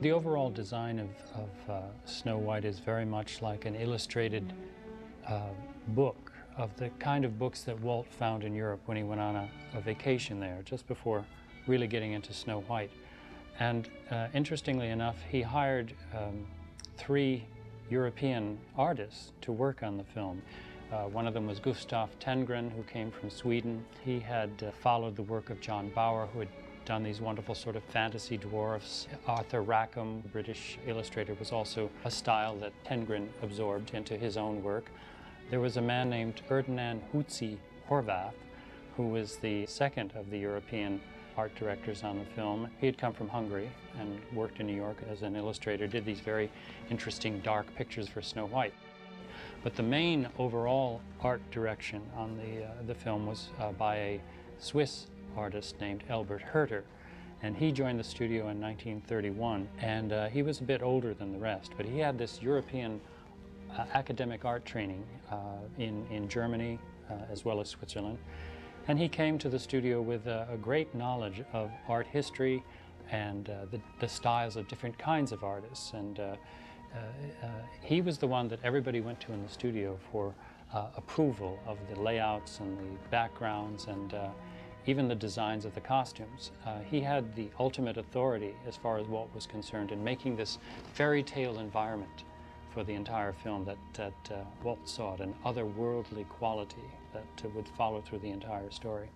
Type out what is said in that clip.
The overall design of Snow White is very much like an illustrated book, of the kind of books that Walt found in Europe when he went on a vacation there, just before really getting into Snow White. And interestingly enough, he hired 3 European artists to work on the film. One of them was Gustav Tenggren, who came from Sweden. He had followed the work of John Bower, who had done these wonderful sort of fantasy dwarfs. Arthur Rackham, the British illustrator, was also a style that Tenggren absorbed into his own work. There was a man named Ferdinand Hootzy Horvath, who was the second of the European art directors on the film. He had come from Hungary and worked in New York as an illustrator, did these very interesting dark pictures for Snow White. But the main overall art direction on the film was by a Swiss artist named Albert Herter, and he joined the studio in 1931, and he was a bit older than the rest, but he had this European academic art training in Germany as well as Switzerland, and he came to the studio with a great knowledge of art history and the styles of different kinds of artists, and he was the one that everybody went to in the studio for approval of the layouts and the backgrounds and even the designs of the costumes. He had the ultimate authority as far as Walt was concerned in making this fairy tale environment for the entire film that Walt sought, an otherworldly quality that would follow through the entire story.